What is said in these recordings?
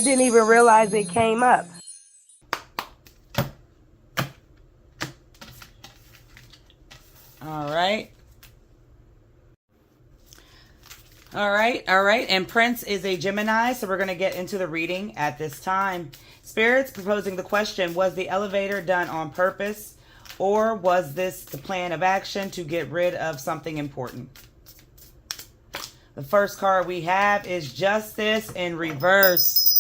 didn't even realize it came up. All right. All right. And Prince is a Gemini, so we're going to get into the reading at this time. Spirits proposing the question, was the elevator done on purpose, or was this the plan of action to get rid of something important? The first card we have is Justice in reverse.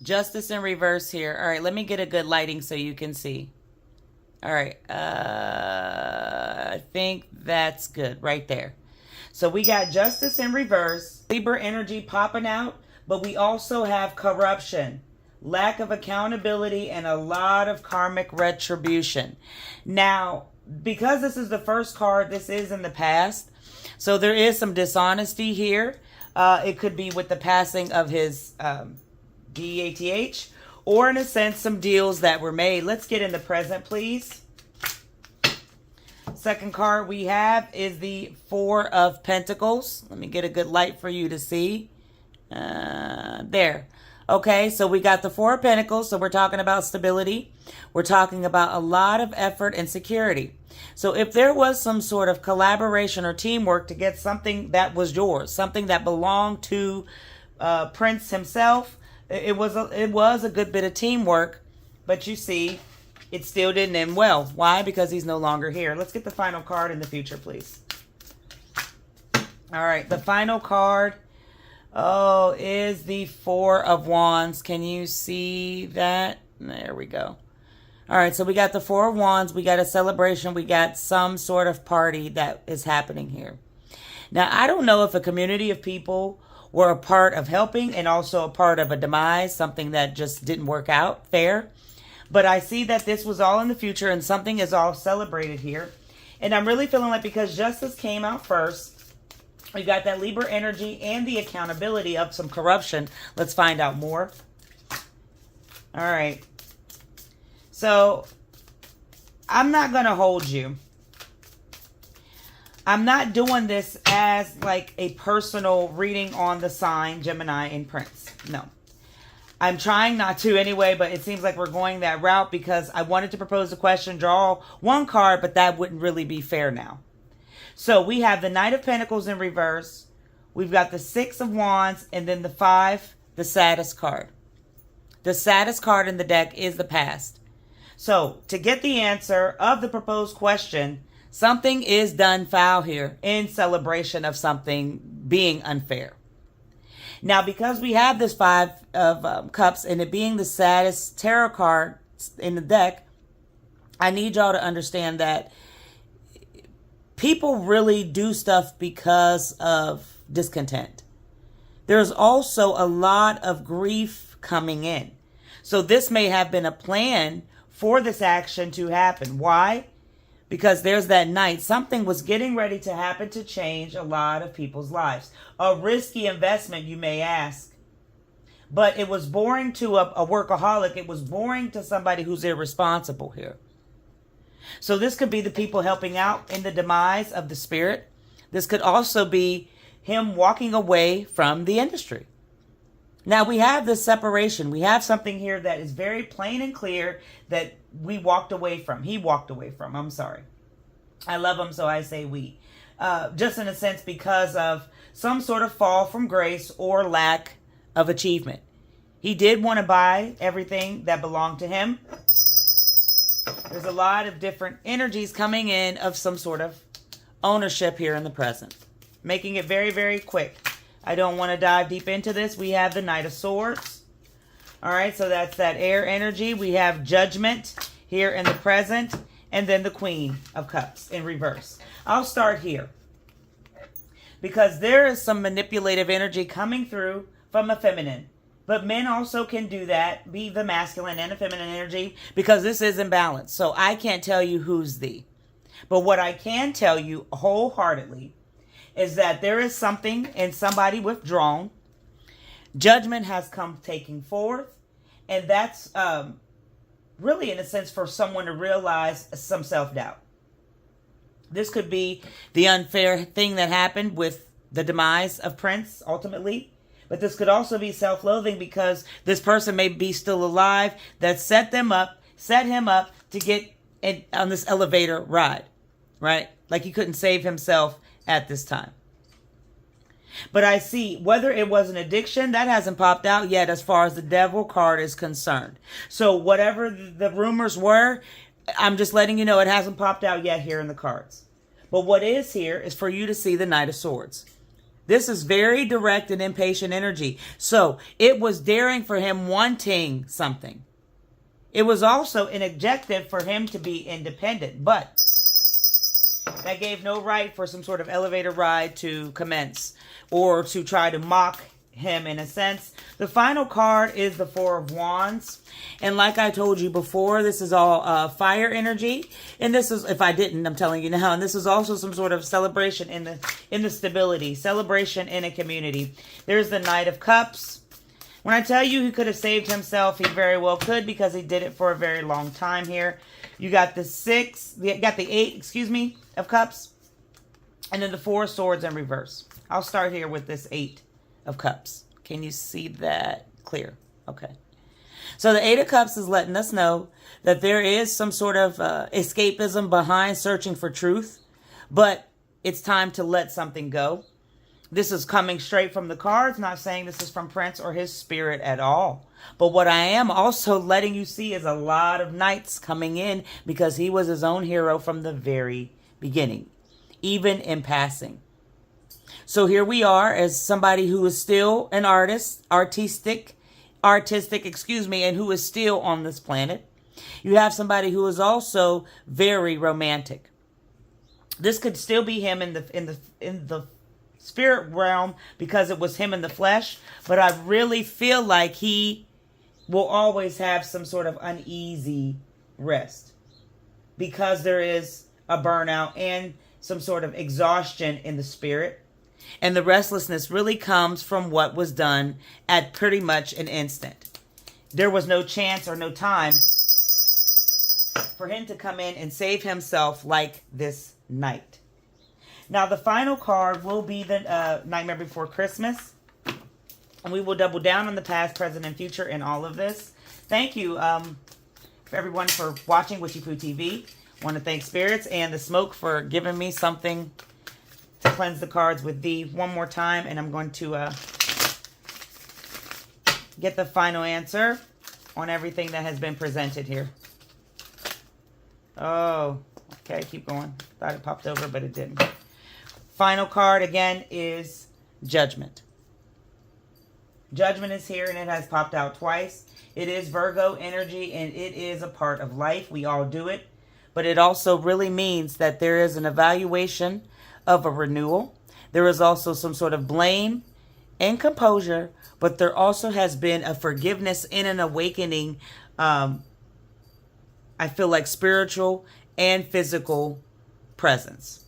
Justice in reverse here. All right, let me get a good lighting so you can see. All right, I think that's good right there. So we got Justice in reverse, Libra energy popping out, but we also have corruption, lack of accountability, and a lot of karmic retribution. Now, because this is the first card, this is in the past, so there is some dishonesty here. It could be with the passing of his DEATH, or in a sense, some deals that were made. Let's get in the present, please. Second card we have is the Four of Pentacles. Let me get a good light for you to see. There. Okay, so we got the Four of Pentacles, so we're talking about stability. We're talking about a lot of effort and security. So if there was some sort of collaboration or teamwork to get something that was yours, something that belonged to Prince himself, it was a good bit of teamwork, but you see, it still didn't end well. Why? Because he's no longer here. Let's get the final card in the future, please. All right, the final card, is the Four of Wands. Can you see that? There we go. All right, so we got the Four of Wands. We got a celebration. We got some sort of party that is happening here. Now, I don't know if a community of people were a part of helping and also a part of a demise, something that just didn't work out fair. But I see that this was all in the future and something is all celebrated here. And I'm really feeling like because Justice came out first, we got that Libra energy and the accountability of some corruption. Let's find out more. All right. So I'm not going to hold you. I'm not doing this as like a personal reading on the sign Gemini and Prince. No. I'm trying not to anyway, but it seems like we're going that route because I wanted to propose a question, draw one card, but that wouldn't really be fair now. So we have the Knight of Pentacles in reverse. We've got the Six of Wands and then the Five, the saddest card. The saddest card in the deck is the past. So to get the answer of the proposed question, something is done foul here in celebration of something being unfair. Now, because we have this Five of Cups and it being the saddest tarot card in the deck, I need y'all to understand that people really do stuff because of discontent. There's also a lot of grief coming in. So this may have been a plan for this action to happen. Why? Because there's that Knight. Something was getting ready to happen to change a lot of people's lives. A risky investment, you may ask. But it was boring to a workaholic. It was boring to somebody who's irresponsible here. So this could be the people helping out in the demise of the spirit. This could also be him walking away from the industry. Now we have this separation. We have something here that is very plain and clear that we walked away from. He walked away from. I'm sorry. I love him, so I say we. Just in a sense because of some sort of fall from grace or lack of achievement. He did want to buy everything that belonged to him. There's a lot of different energies coming in of some sort of ownership here in the present. Making it very, very quick. I don't want to dive deep into this. We have the Knight of Swords. All right, so that's that air energy. We have Judgment here in the present. And then the Queen of Cups in reverse. I'll start here. Because there is some manipulative energy coming through from a feminine. But men also can do that. Be the masculine and the feminine energy. Because this is imbalanced. So I can't tell you who's the. But what I can tell you wholeheartedly is that there is something in somebody withdrawn. Judgment has come taking forth. And that's really, in a sense, for someone to realize some self-doubt. This could be the unfair thing that happened with the demise of Prince, ultimately. But this could also be self-loathing because this person may be still alive that set him up to get on this elevator ride, right? Like he couldn't save himself at this time. But I see whether it was an addiction, that hasn't popped out yet as far as the devil card is concerned. So whatever the rumors were, I'm just letting you know it hasn't popped out yet here in the cards. But what is here is for you to see the Knight of Swords. This is very direct and impatient energy. So it was daring for him wanting something. It was also an objective for him to be independent. But that gave no right for some sort of elevator ride to commence or to try to mock him in a sense. The final card is the Four of Wands. And like I told you before, this is all fire energy. And this is, if I didn't, I'm telling you now. And this is also some sort of celebration in the stability, celebration in a community. There's the Knight of Cups. When I tell you he could have saved himself, he very well could because he did it for a very long time here. You got the eight, of Cups. And then the Four of Swords in reverse. I'll start here with this Eight of Cups. Can you see that clear? Okay. So the Eight of Cups is letting us know that there is some sort of escapism behind searching for truth, but it's time to let something go. This is coming straight from the cards, not saying this is from Prince or his spirit at all. But what I am also letting you see is a lot of knights coming in because he was his own hero from the very beginning, even in passing. So here we are as somebody who is still an artistic, and who is still on this planet. You have somebody who is also very romantic. This could still be him in the spirit realm because it was him in the flesh, but I really feel like he will always have some sort of uneasy rest because there is a burnout and some sort of exhaustion in the spirit. And the restlessness really comes from what was done at pretty much an instant. There was no chance or no time for him to come in and save himself like this night. Now, the final card will be the Nightmare Before Christmas. And we will double down on the past, present, and future in all of this. Thank you for everyone for watching WitchyPoo TV. I want to thank Spirits and the Smoke for giving me something to cleanse the cards with one more time. And I'm going to get the final answer on everything that has been presented here. Oh, okay, keep going. Thought it popped over, but it didn't. Final card, again, is Judgment. Judgment is here, and it has popped out twice. It is Virgo energy, and it is a part of life. We all do it. But it also really means that there is an evaluation of a renewal. There is also some sort of blame and composure, but there also has been a forgiveness in an awakening, I feel like spiritual and physical presence.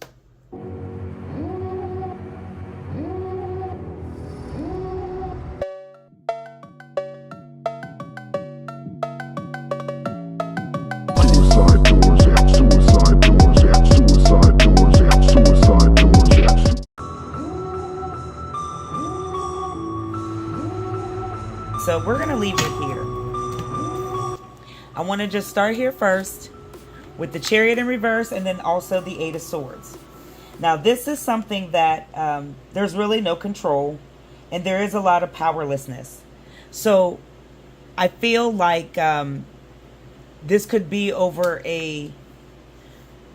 So we're going to leave it here. I want to just start here first with the Chariot in reverse and then also the Eight of Swords. Now this is something that there's really no control and there is a lot of powerlessness. So I feel like this could be over a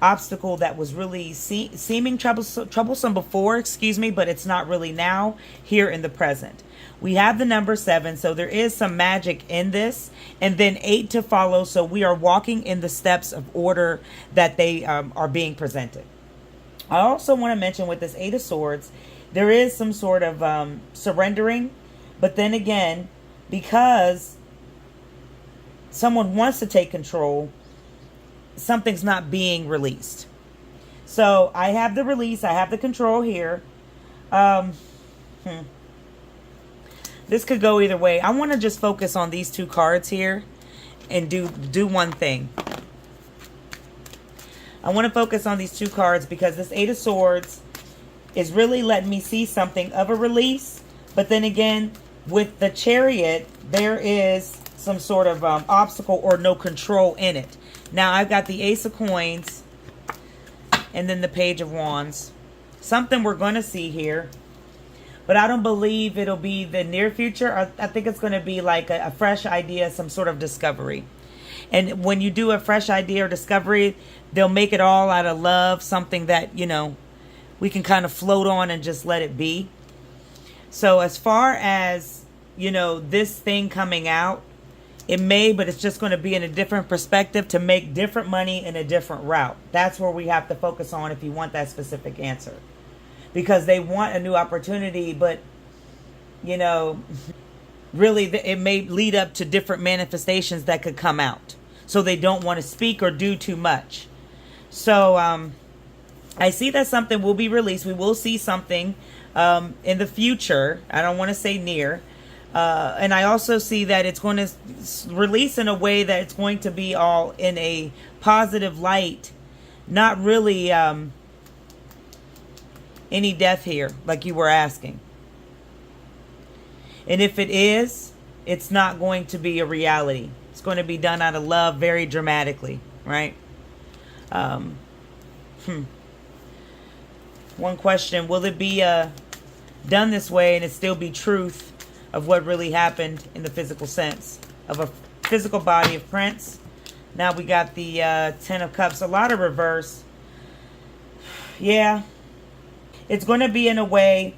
obstacle that was really seeming troublesome before, but it's not really now, here in the present. We have the number 7, so there is some magic in this, and then 8 to follow, so we are walking in the steps of order that they are being presented. I also want to mention with this Eight of Swords, there is some sort of surrendering, but then again, because someone wants to take control, something's not being released. So I have the release, I have the control here. This could go either way. I want to just focus on these two cards here and do one thing. I want to focus on these two cards because this Eight of Swords is really letting me see something of a release. But then again, With the Chariot, there is some sort of obstacle or no control in it. Now, I've got the Ace of Coins and then the Page of Wands. Something we're going to see here. But I don't believe it'll be the near future. I think it's going to be like a fresh idea, some sort of discovery. And when you do a fresh idea or discovery, they'll make it all out of love. Something that, you know, we can kind of float on and just let it be. So as far as, you know, this thing coming out, it may, but it's just going to be in a different perspective to make different money in a different route. That's where we have to focus on if you want that specific answer. Because they want a new opportunity, but, you know, really it may lead up to different manifestations that could come out. So they don't want to speak or do too much. So I see that something will be released. We will see something in the future. I don't want to say near. And I also see that it's going to release in a way that it's going to be all in a positive light. Not really any death here, like you were asking. And if it is, it's not going to be a reality. It's going to be done out of love very dramatically, right? One question, will it be done this way and it still be truth of what really happened in the physical sense of a physical body of Prince? Now we got the Ten of Cups, a lot of reverse. Yeah, it's going to be in a way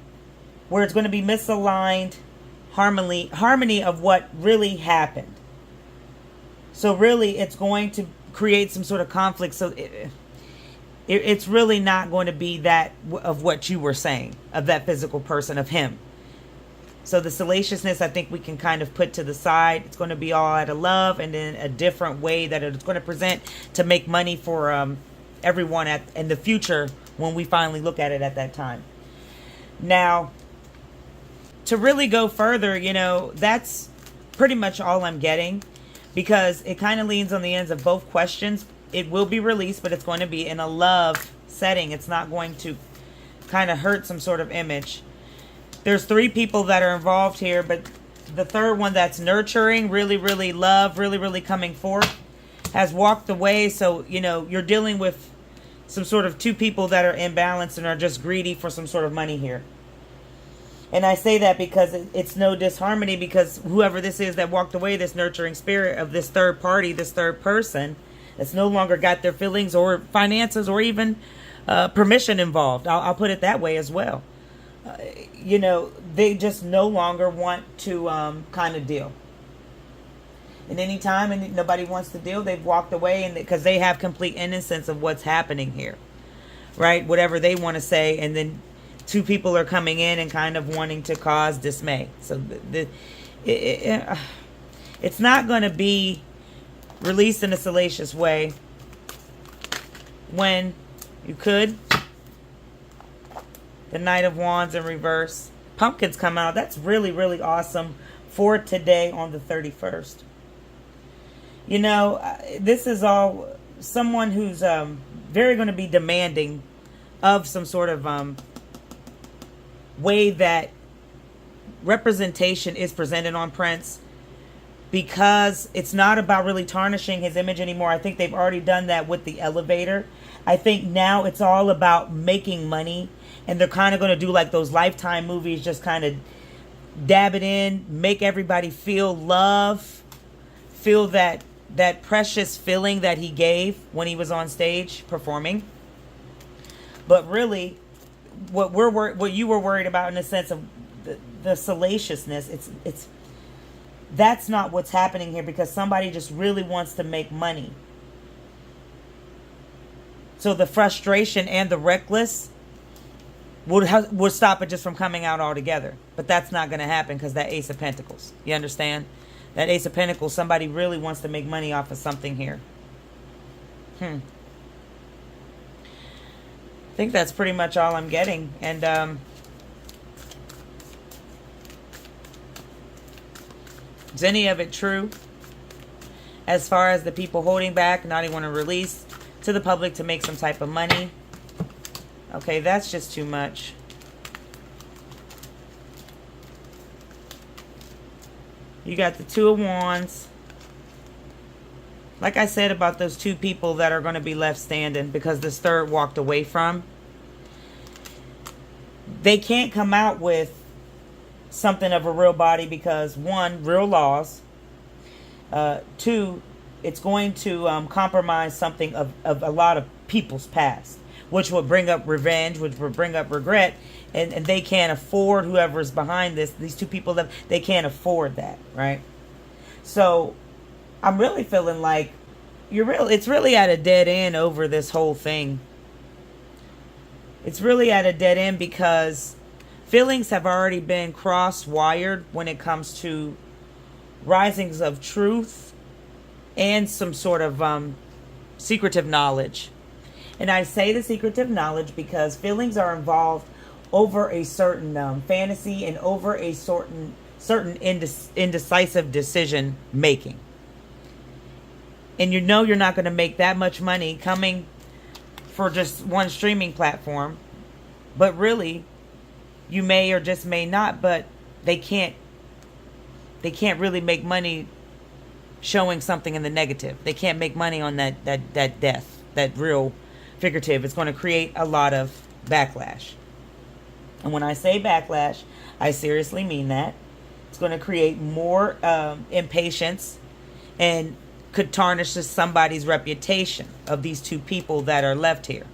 where it's going to be misaligned harmony of what really happened. So really it's going to create some sort of conflict. So it's really not going to be that of what you were saying, of that physical person, of him. So the salaciousness, I think we can kind of put to the side. It's going to be all out of love, and then a different way that it's going to present to make money for everyone in the future when we finally look at it at that time. Now, to really go further, you know, that's pretty much all I'm getting, because it kind of leans on the ends of both questions. It will be released, but it's going to be in a love setting. It's not going to kind of hurt some sort of image. There's 3 people that are involved here, but the third one that's nurturing, really, really love, really, really coming forth, has walked away. So, you know, you're dealing with some sort of 2 people that are imbalanced and are just greedy for some sort of money here. And I say that because it's no disharmony, because whoever this is that walked away, this nurturing spirit of this third party, this third person, that's no longer got their feelings or finances or even permission involved. I'll put it that way as well. You know, they just no longer want to kind of deal. And any time and nobody wants to deal, they've walked away, and because they have complete innocence of what's happening here, right? Whatever they want to say, and then 2 people are coming in and kind of wanting to cause dismay. So it's not going to be released in a salacious way when you could. The Knight of Wands in reverse. Pumpkins come out. That's really, really awesome for today on the 31st. You know, this is all someone who's very going to be demanding of some sort of way that representation is presented on Prince, because it's not about really tarnishing his image anymore. I think they've already done that with the elevator. I think now it's all about making money, and they're kind of going to do like those Lifetime movies, just kind of dab it in, make everybody feel love, feel that precious feeling that he gave when he was on stage performing. But really, what you were worried about in the sense of the salaciousness, that's not what's happening here, because somebody just really wants to make money. So the frustration and the reckless would stop it just from coming out altogether. But that's not going to happen, because that Ace of Pentacles. You understand? That Ace of Pentacles, somebody really wants to make money off of something here. I think that's pretty much all I'm getting. And is any of it true? As far as the people holding back, not even want to release to the public to make some type of money. Okay, that's just too much. You got the Two of Wands. Like I said about those two people that are going to be left standing because this third walked away from. They can't come out with something of a real body because, one, real laws. Two, it's going to compromise something of a lot of people's past, which will bring up revenge, which will bring up regret. And they can't afford, whoever's behind this, these two people, they can't afford that, right? So I'm really feeling like it's really at a dead end over this whole thing. It's really at a dead end because feelings have already been cross-wired when it comes to risings of truth and some sort of secretive knowledge. And I say the secretive knowledge because feelings are involved over a certain fantasy and over a certain indecisive decision making. And you know you're not going to make that much money coming for just one streaming platform. But really, you may or just may not, but they can't really make money showing something in the negative. They can't make money on that death, that real figurative. It's going to create a lot of backlash. And when I say backlash, I seriously mean that. It's going to create more impatience and could tarnish somebody's reputation of these two people that are left here.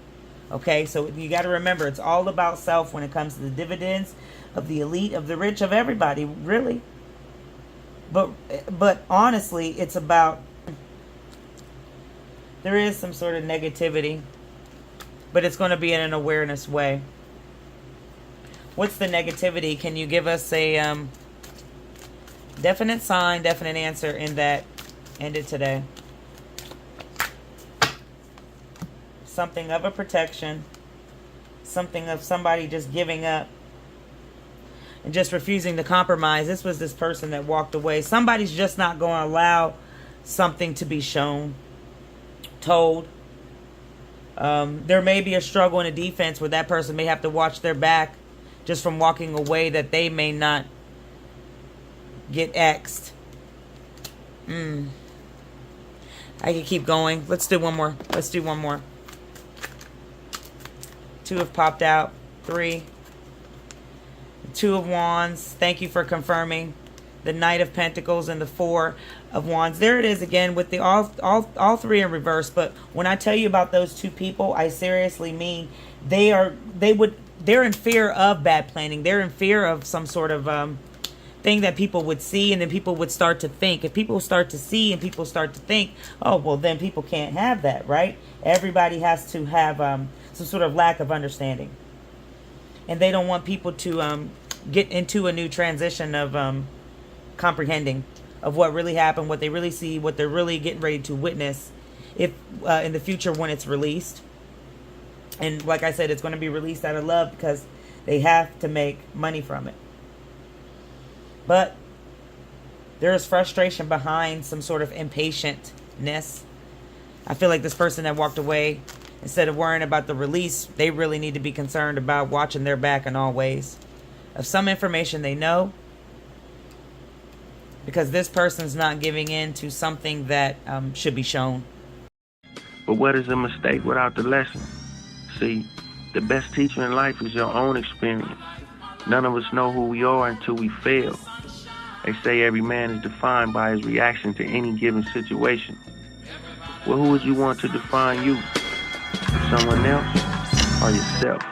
Okay, so you got to remember, it's all about self when it comes to the dividends of the elite, of the rich, of everybody, really. But honestly, it's about, there is some sort of negativity, but it's going to be in an awareness way. What's the negativity? Can you give us a definite sign, definite answer in that? End it today. Something of a protection. Something of somebody just giving up and just refusing to compromise. This was this person that walked away. Somebody's just not going to allow something to be shown, told. There may be a struggle in a defense where that person may have to watch their back just from walking away, that they may not get X'd. I can keep going. Let's do one more. Two have popped out. Three. Two of Wands. Thank you for confirming. The Knight of Pentacles and the Four of Wands. There it is again with the all three in reverse. But when I tell you about those two people, I seriously mean they're in fear of bad planning. They're in fear of some sort of thing that people would see, and then people would start to think. If people start to see and people start to think, oh, well, then people can't have that, right? Everybody has to have some sort of lack of understanding. And they don't want people to get into a new transition of comprehending of what really happened, what they really see, what they're really getting ready to witness if in the future when it's released. And like I said, it's going to be released out of love because they have to make money from it. But there is frustration behind some sort of impatientness. I feel like this person that walked away, instead of worrying about the release, they really need to be concerned about watching their back in all ways. Of some information they know, because this person's not giving in to something that should be shown. But what is a mistake without the lesson? See, the best teacher in life is your own experience. None of us know who we are until we fail. They say every man is defined by his reaction to any given situation. Well, who would you want to define you? Someone else or yourself?